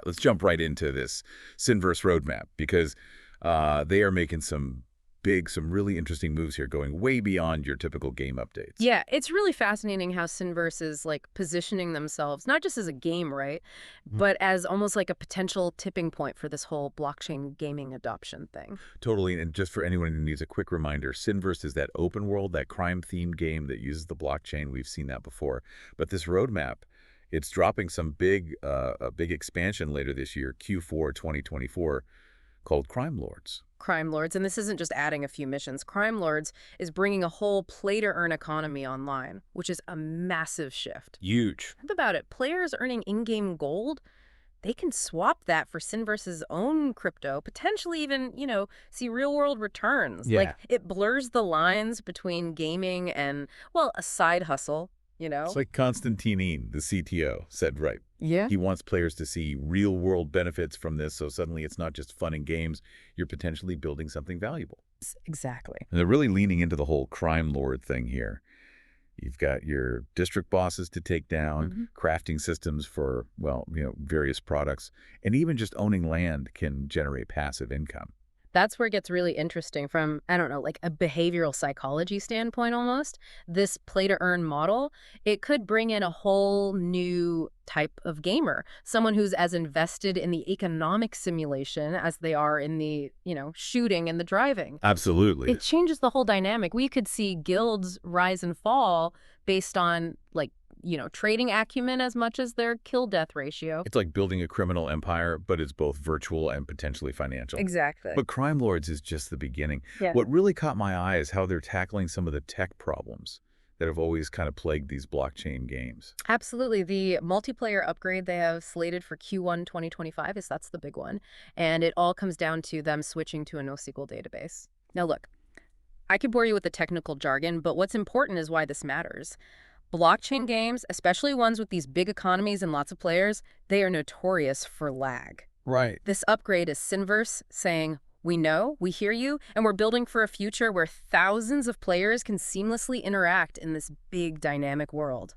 let's jump right into this SinVerse roadmap because they are making some really interesting moves here, going way beyond your typical game updates. Yeah, it's really fascinating how SinVerse is like positioning themselves, not just as a game, right, but as almost like a potential tipping point for this whole blockchain gaming adoption thing. Totally, and just for anyone who needs a quick reminder, SinVerse is that open world, that crime-themed game that uses the blockchain. We've seen that before. But this roadmap, it's dropping some a big expansion later this year, Q4 2024, called Crime Lords. Crime Lords, and this isn't just adding a few missions. Crime Lords is bringing a whole play-to-earn economy online, which is a massive shift. Huge. Think about it. Players earning in-game gold, they can swap that for SinVerse's own crypto, potentially even, see real-world returns. Yeah. Like, it blurs the lines between gaming and, well, a side hustle, It's like Constantine, the CTO, said right. Yeah. He wants players to see real-world benefits from this, so suddenly it's not just fun and games. You're potentially building something valuable. Exactly. And they're really leaning into the whole crime lord thing here. You've got your district bosses to take down, crafting systems for, well, various products, and even just owning land can generate passive income. That's where it gets really interesting from, I don't know, like a behavioral psychology standpoint almost. This play-to-earn model, it could bring in a whole new type of gamer, someone who's as invested in the economic simulation as they are in the, shooting and the driving. Absolutely. It changes the whole dynamic. We could see guilds rise and fall based on, like, trading acumen as much as their kill-death ratio. It's like building a criminal empire, but it's both virtual and potentially financial. Exactly. But Crime Lords is just the beginning. Yeah. What really caught my eye is how they're tackling some of the tech problems that have always kind of plagued these blockchain games. Absolutely. The multiplayer upgrade they have slated for Q1 2025 that's the big one. And it all comes down to them switching to a NoSQL database. Now, look, I could bore you with the technical jargon, but what's important is why this matters. Blockchain games, especially ones with these big economies and lots of players, they are notorious for lag. Right. This upgrade is SinVerse saying, we know, we hear you, and we're building for a future where thousands of players can seamlessly interact in this big dynamic world.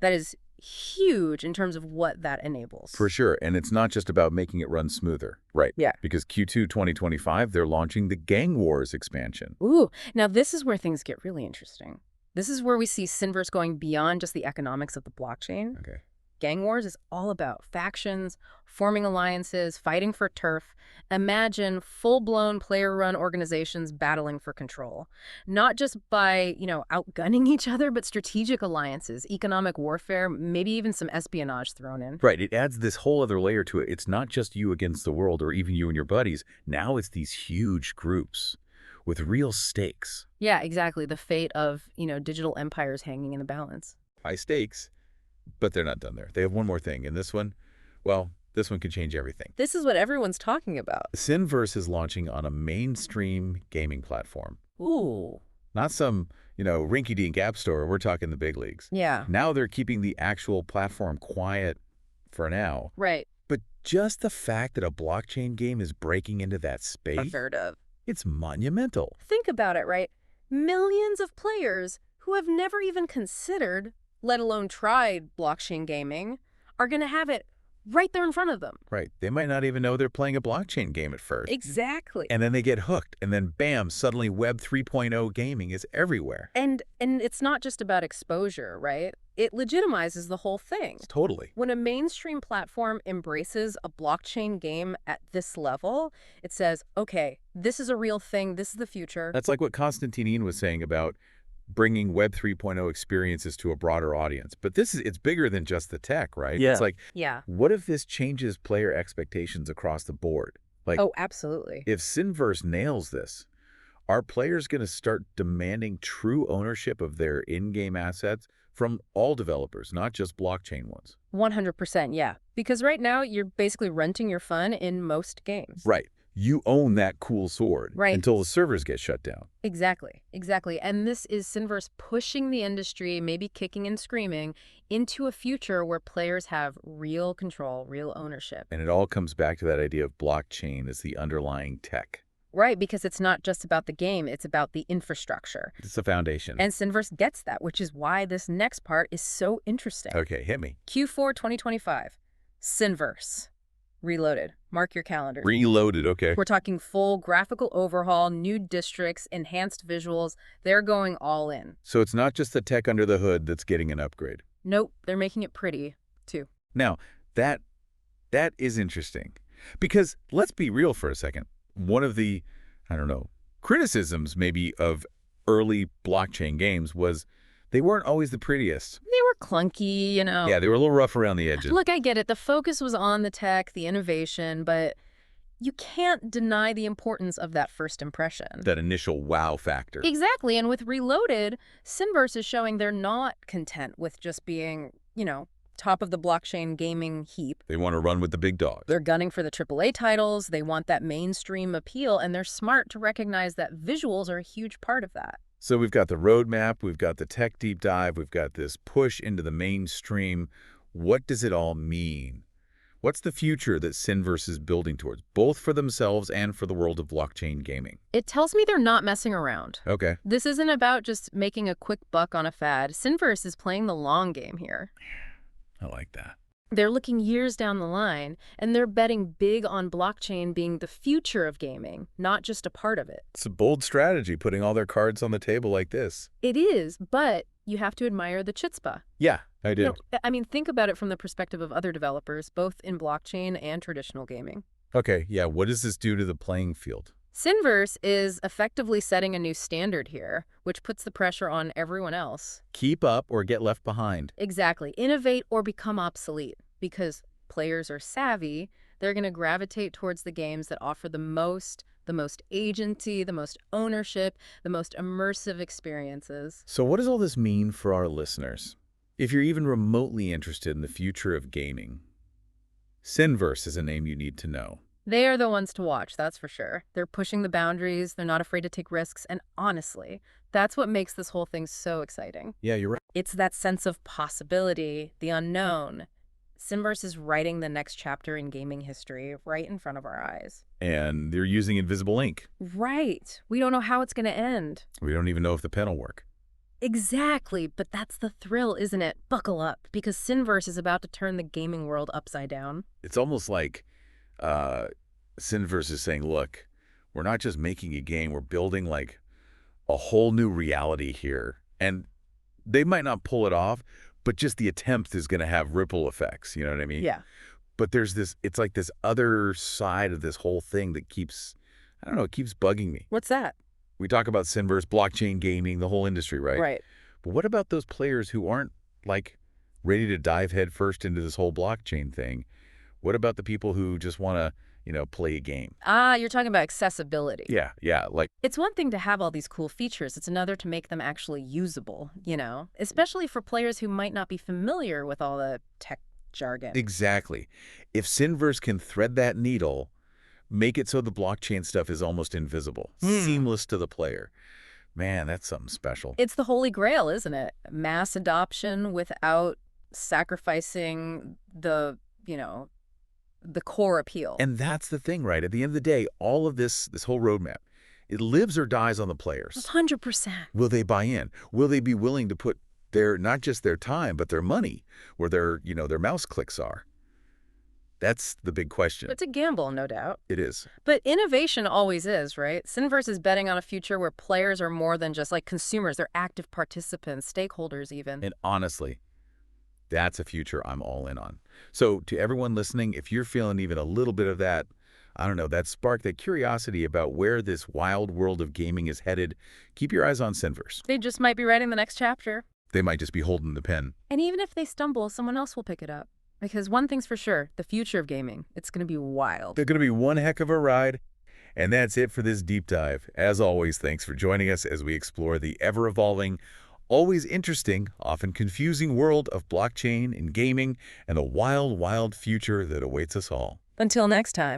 That is huge in terms of what that enables. For sure. And it's not just about making it run smoother. Right. Yeah. Because Q2 2025, they're launching the Gang Wars expansion. Ooh, now this is where things get really interesting. This is where we see SinVerse going beyond just the economics of the blockchain. Okay. Gang Wars is all about factions, forming alliances, fighting for turf. Imagine full-blown player-run organizations battling for control. Not just by, outgunning each other, but strategic alliances, economic warfare, maybe even some espionage thrown in. Right. It adds this whole other layer to it. It's not just you against the world or even you and your buddies. Now it's these huge groups with real stakes. Yeah, exactly. The fate of, digital empires hanging in the balance. High stakes, but they're not done there. They have one more thing. And this one, well, this one could change everything. This is what everyone's talking about. SinVerse is launching on a mainstream gaming platform. Ooh. Not some, rinky-dink app store. We're talking the big leagues. Yeah. Now they're keeping the actual platform quiet for now. Right. But just the fact that a blockchain game is breaking into that space, Unheard of. it's monumental. Think about it, right? Millions of players who have never even considered, let alone tried, blockchain gaming, are going to have it right there in front of them. Right. They might not even know they're playing a blockchain game at first. Exactly. And then they get hooked. And then, bam, suddenly Web 3.0 gaming is everywhere. And it's not just about exposure, right? It legitimizes the whole thing. Totally. When a mainstream platform embraces a blockchain game at this level, it says, okay, this is a real thing. This is the future. That's like what Constantine was saying about bringing Web 3.0 experiences to a broader audience. But it's bigger than just the tech, right? Yeah. It's like, yeah. What if this changes player expectations across the board? Like, oh, absolutely. If SinVerse nails this, are players going to start demanding true ownership of their in-game assets from all developers, not just blockchain ones? 100%, yeah. Because right now, you're basically renting your fun in most games. Right. You own that cool sword until the servers get shut down. Exactly. Exactly. And this is SinVerse pushing the industry, maybe kicking and screaming, into a future where players have real control, real ownership. And it all comes back to that idea of blockchain as the underlying tech. Right, because it's not just about the game, it's about the infrastructure. It's the foundation. And SinVerse gets that, which is why this next part is so interesting. Okay, hit me. Q4 2025, SinVerse. Reloaded. Mark your calendars. Reloaded, okay. We're talking full graphical overhaul, new districts, enhanced visuals. They're going all in. So it's not just the tech under the hood that's getting an upgrade. Nope, they're making it pretty, too. Now, that is interesting. Because let's be real for a second. One of the, I don't know, criticisms maybe of early blockchain games was they weren't always the prettiest. They were clunky, you know. Yeah, they were a little rough around the edges. Look, I get it. The focus was on the tech, the innovation, but you can't deny the importance of that first impression. That initial wow factor. Exactly, and with Reloaded, SinVerse is showing they're not content with just being, top of the blockchain gaming heap. They want to run with the big dogs. They're gunning for the AAA titles, they want that mainstream appeal, and they're smart to recognize that visuals are a huge part of that. So we've got the roadmap, we've got the tech deep dive, we've got this push into the mainstream. What does it all mean? What's the future that SinVerse is building towards, both for themselves and for the world of blockchain gaming? It tells me they're not messing around. Okay. This isn't about just making a quick buck on a fad. SinVerse is playing the long game here. I like that. They're looking years down the line, and they're betting big on blockchain being the future of gaming, not just a part of it. It's a bold strategy, putting all their cards on the table like this. It is, but you have to admire the chutzpah. Yeah, I do. Think about it from the perspective of other developers, both in blockchain and traditional gaming. Okay, yeah, what does this do to the playing field? SinVerse is effectively setting a new standard here, which puts the pressure on everyone else. Keep up or get left behind. Exactly. Innovate or become obsolete. Because players are savvy, they're going to gravitate towards the games that offer the most agency, the most ownership, the most immersive experiences. So what does all this mean for our listeners? If you're even remotely interested in the future of gaming, SinVerse is a name you need to know. They are the ones to watch, that's for sure. They're pushing the boundaries, they're not afraid to take risks, and honestly, that's what makes this whole thing so exciting. Yeah, you're right. It's that sense of possibility, the unknown. SinVerse is writing the next chapter in gaming history right in front of our eyes. And they're using invisible ink. Right. We don't know how it's going to end. We don't even know if the pen will work. Exactly, but that's the thrill, isn't it? Buckle up, because SinVerse is about to turn the gaming world upside down. It's almost like SinVerse is saying, look, we're not just making a game, we're building like a whole new reality here. And they might not pull it off, but just the attempt is going to have ripple effects, you know what I mean? Yeah. But there's this, it's like this other side of this whole thing that keeps, I don't know, it keeps bugging me. What's that? We talk about SinVerse, blockchain gaming, the whole industry, right? Right. But what about those players who aren't like ready to dive headfirst into this whole blockchain thing? What about the people who just want to, play a game? You're talking about accessibility. Yeah, like... It's one thing to have all these cool features. It's another to make them actually usable, especially for players who might not be familiar with all the tech jargon. Exactly. If SinVerse can thread that needle, make it so the blockchain stuff is almost invisible, seamless to the player. Man, that's something special. It's the holy grail, isn't it? Mass adoption without sacrificing the core appeal. And that's the thing, right? At the end of the day, all of this whole roadmap, it lives or dies on the players. 100%. Will they buy in? Will they be willing to put not just their time, but their money where their mouse clicks are? That's the big question. It's a gamble, no doubt. It is. But innovation always is, right? SinVerse is betting on a future where players are more than just like consumers. They're active participants, stakeholders even. And honestly, that's a future I'm all in on. So to everyone listening, if you're feeling even a little bit of that, I don't know, that spark, that curiosity about where this wild world of gaming is headed, keep your eyes on SinVerse. They just might be writing the next chapter. They might just be holding the pen. And even if they stumble, someone else will pick it up. Because one thing's for sure, the future of gaming, it's going to be wild. They're going to be one heck of a ride. And that's it for this deep dive. As always, thanks for joining us as we explore the ever-evolving, always interesting, often confusing world of blockchain and gaming and the wild, wild future that awaits us all. Until next time.